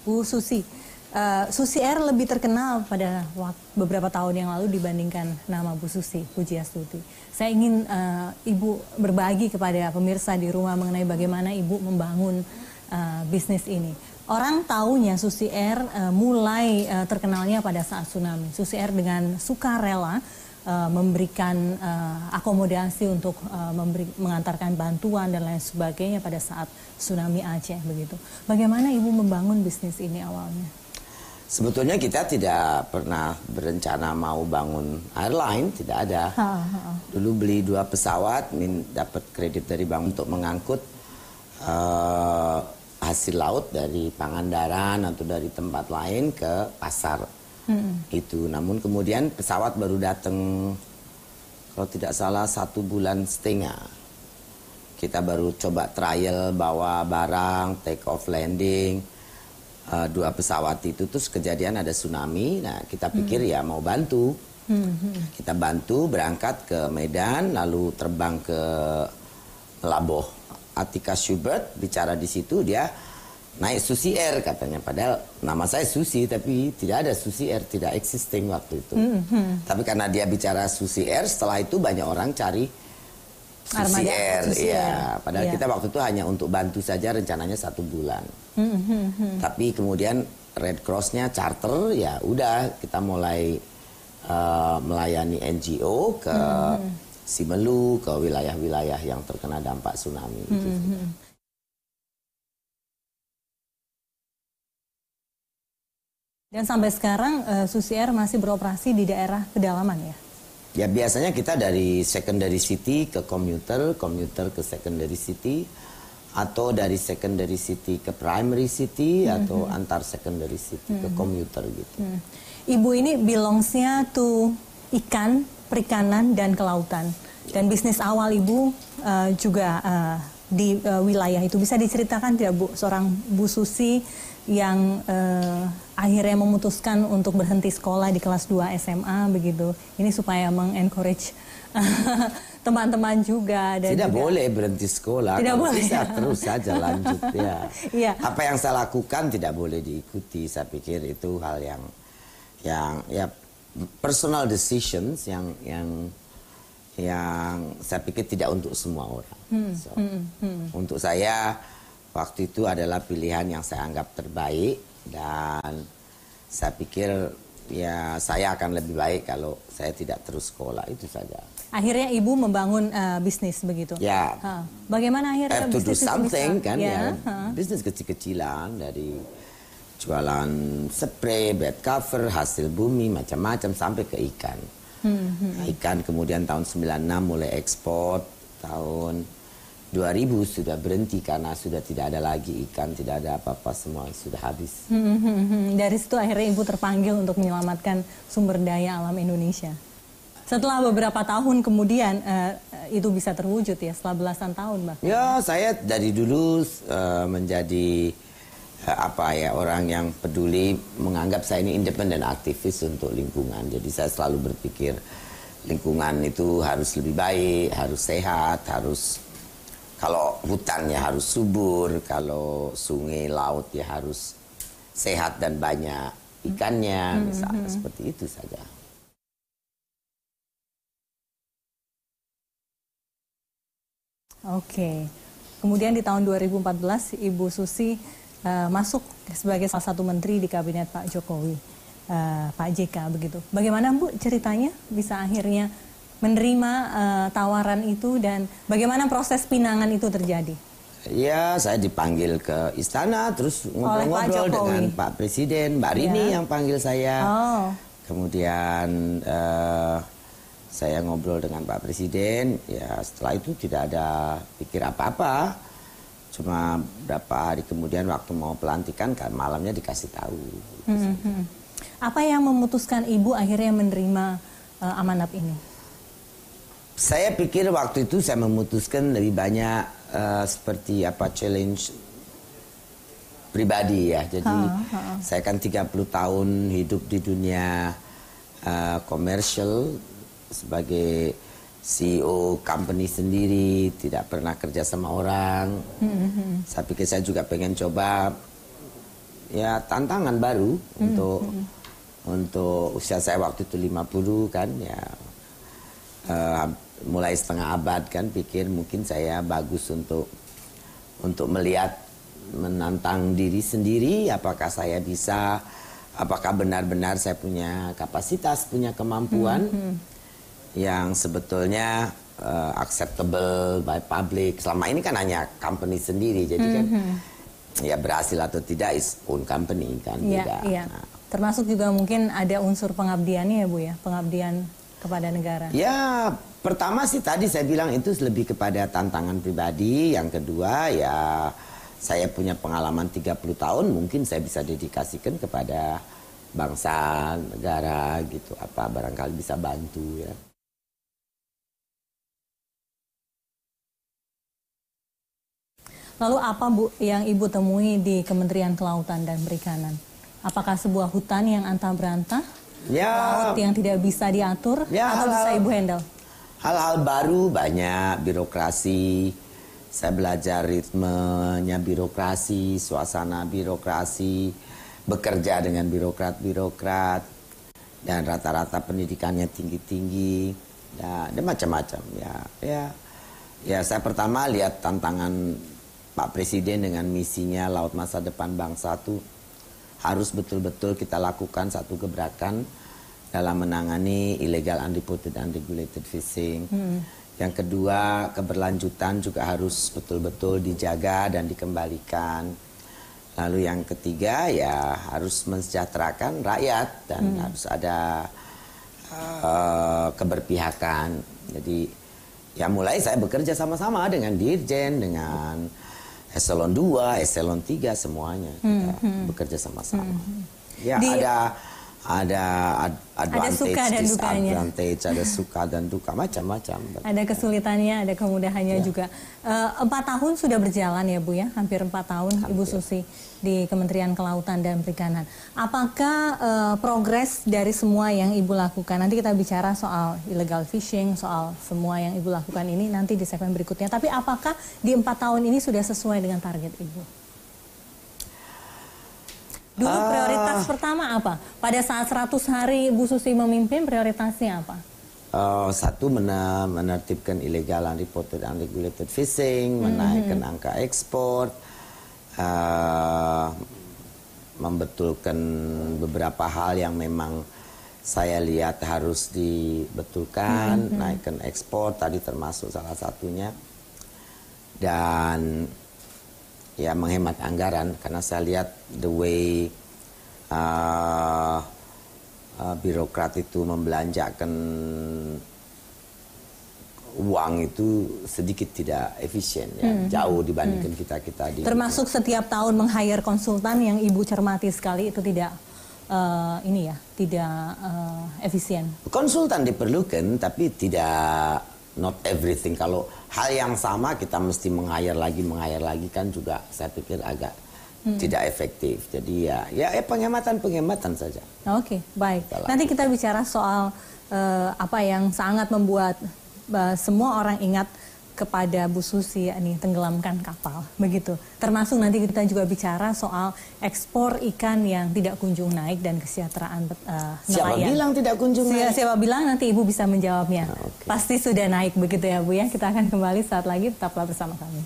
Bu Susi, Susi Air lebih terkenal pada beberapa tahun yang lalu dibandingkan nama Bu Susi Pujiastuti. Saya ingin Ibu berbagi kepada pemirsa di rumah mengenai bagaimana Ibu membangun bisnis ini. Orang taunya Susi Air mulai terkenalnya pada saat tsunami. Susi Air dengan sukarela memberikan akomodasi untuk mengantarkan bantuan dan lain sebagainya pada saat tsunami Aceh begitu. Bagaimana Ibu membangun bisnis ini awalnya? Sebetulnya kita tidak pernah berencana mau bangun airline, tidak ada. Dulu beli 2 pesawat, dapat kredit dari bank untuk mengangkut hasil laut dari Pangandaran atau dari tempat lain ke pasar. Itu, namun kemudian pesawat baru datang, kalau tidak salah 1,5 bulan. Kita baru coba trial bawa barang, take off landing, 2 pesawat itu, terus kejadian ada tsunami. Nah kita pikir ya mau bantu, kita bantu berangkat ke Medan, lalu terbang ke Labuh. Atika Schubert bicara di situ, dia naik Susi Air katanya, padahal nama saya Susi tapi tidak ada Susi Air, tidak existing waktu itu. Tapi karena dia bicara Susi Air, setelah itu banyak orang cari Susi Air, ya. Padahal kita waktu itu hanya untuk bantu saja, rencananya 1 bulan. Tapi kemudian Red Cross-nya charter, ya udah kita mulai melayani NGO ke Simelu, ke wilayah-wilayah yang terkena dampak tsunami. Dan sampai sekarang Susi Air masih beroperasi di daerah pedalaman ya? Ya biasanya kita dari secondary city ke komuter, komuter ke secondary city, atau dari secondary city ke primary city, atau antar secondary city ke komuter gitu. Ibu ini belongs-nya to ikan, perikanan, dan kelautan. Dan bisnis awal Ibu juga di wilayah itu. Bisa diceritakan tidak Bu, seorang Bu Susi yang akhirnya memutuskan untuk berhenti sekolah di kelas 2 SMA begitu. Ini supaya mengencourage teman-teman juga. Dan tidak juga, boleh berhenti sekolah. Tidak boleh. Bisa terus saja lanjut ya. Iya. Apa yang saya lakukan tidak boleh diikuti. Saya pikir itu hal yang ya personal decisions yang saya pikir tidak untuk semua orang. Untuk saya waktu itu adalah pilihan yang saya anggap terbaik, dan saya pikir ya saya akan lebih baik kalau saya tidak terus sekolah, itu saja. Akhirnya Ibu membangun bisnis begitu? Ya. Bagaimana akhirnya have to do bisnis something bisa, kan ya. Bisnis kecil-kecilan, dari jualan spray, bed cover, hasil bumi, macam-macam, sampai ke ikan. Ikan kemudian tahun 96 mulai ekspor, tahun 2000 sudah berhenti karena sudah tidak ada lagi ikan, tidak ada apa-apa, semua sudah habis. Dari situ akhirnya Ibu terpanggil untuk menyelamatkan sumber daya alam Indonesia. Setelah beberapa tahun kemudian itu bisa terwujud ya, setelah belasan tahun bahkan. Ya, saya dari dulu menjadi orang yang peduli, menganggap saya ini independen aktivis untuk lingkungan. Jadi saya selalu berpikir lingkungan itu harus lebih baik, harus sehat, harus, kalau hutannya harus subur, kalau sungai laut ya harus sehat dan banyak ikannya, misalnya seperti itu saja. Oke. Kemudian di tahun 2014 Ibu Susi masuk sebagai salah satu menteri di kabinet Pak Jokowi, Pak JK begitu. Bagaimana Bu ceritanya bisa akhirnya menerima tawaran itu, dan bagaimana proses pinangan itu terjadi? Ya, saya dipanggil ke istana, terus ngobrol-ngobrol dengan Pak Presiden, Mbak Rini yang panggil saya. Kemudian saya ngobrol dengan Pak Presiden, ya setelah itu tidak ada pikir apa-apa. Cuma beberapa hari kemudian waktu mau pelantikan kan malamnya dikasih tahu. Apa yang memutuskan Ibu akhirnya menerima amanat ini? Saya pikir waktu itu saya memutuskan lebih banyak seperti challenge pribadi ya. Jadi saya kan 30 tahun hidup di dunia komersial sebagai CEO company sendiri, tidak pernah kerja sama orang. Saya pikir saya juga pengen coba ya tantangan baru untuk usia saya waktu itu 50 kan ya, mulai setengah abad kan, pikir mungkin saya bagus untuk melihat, menantang diri sendiri, apakah saya bisa, apakah benar-benar saya punya kapasitas, punya kemampuan yang sebetulnya acceptable by public. Selama ini kan hanya company sendiri, jadi kan ya berhasil atau tidak is own company kan. Iya. Nah, termasuk juga mungkin ada unsur pengabdiannya ya Bu ya, pengabdian kepada negara. Ya, pertama sih tadi saya bilang itu lebih kepada tantangan pribadi. Yang kedua ya saya punya pengalaman 30 tahun, mungkin saya bisa dedikasikan kepada bangsa, negara gitu. Apa barangkali bisa bantu ya. Lalu apa Bu yang Ibu temui di Kementerian Kelautan dan Perikanan? Apakah sebuah hutan yang antah berantah? Laut yang tidak bisa diatur atau bisa Ibu handle? Hal-hal baru banyak, birokrasi. Saya belajar ritmenya birokrasi, suasana birokrasi, bekerja dengan birokrat-birokrat, dan rata-rata pendidikannya tinggi-tinggi, dan macam-macam. Ya, saya pertama lihat tantangan Pak Presiden dengan misinya Laut Masa Depan Bangsa itu harus betul-betul kita lakukan satu gebrakan dalam menangani illegal, unreported, unregulated fishing. Yang kedua, keberlanjutan juga harus betul-betul dijaga dan dikembalikan. Lalu yang ketiga, ya harus mensejahterakan rakyat dan harus ada keberpihakan. Jadi ya mulai saya bekerja sama-sama dengan Dirjen, dengan Eselon 2, Eselon 3, semuanya kita bekerja sama-sama. Ya ada advantage, disadvantage, ada suka dan duka, macam-macam. Ada kesulitannya, ada kemudahannya juga. 4 tahun sudah berjalan ya Bu ya, hampir 4 tahun Ibu Susi di Kementerian Kelautan dan Perikanan. Apakah progres dari semua yang Ibu lakukan, nanti kita bicara soal illegal fishing, soal semua yang Ibu lakukan ini nanti di segmen berikutnya. Tapi apakah di 4 tahun ini sudah sesuai dengan target Ibu? Dulu prioritas pertama apa? Pada saat 100 hari Ibu Susi memimpin, prioritasnya apa? Satu, menertibkan illegal, unreported, unregulated fishing, menaikkan angka ekspor, membetulkan beberapa hal yang memang saya lihat harus dibetulkan, naikkan ekspor, tadi termasuk salah satunya. Dan ya menghemat anggaran, karena saya lihat the way birokrat itu membelanjakan uang itu sedikit tidak efisien ya, jauh dibandingkan kita di termasuk setiap tahun meng-hire konsultan yang Ibu cermati sekali, itu tidak tidak efisien. Konsultan diperlukan tapi tidak, not everything. Kalau hal yang sama kita mesti meng-hire lagi kan juga saya pikir agak tidak efektif. Jadi ya penghematan saja. Oke, baik. Nanti kita bicara soal apa yang sangat membuat semua orang ingat kepada Bu Susi, yakni tenggelamkan kapal, begitu. Termasuk nanti kita juga bicara soal ekspor ikan yang tidak kunjung naik dan kesejahteraan nelayan. Siapa bilang tidak kunjung naik? Siapa bilang, nanti Ibu bisa menjawabnya. Pasti sudah naik begitu ya Bu ya. Kita akan kembali saat lagi, tetaplah bersama kami.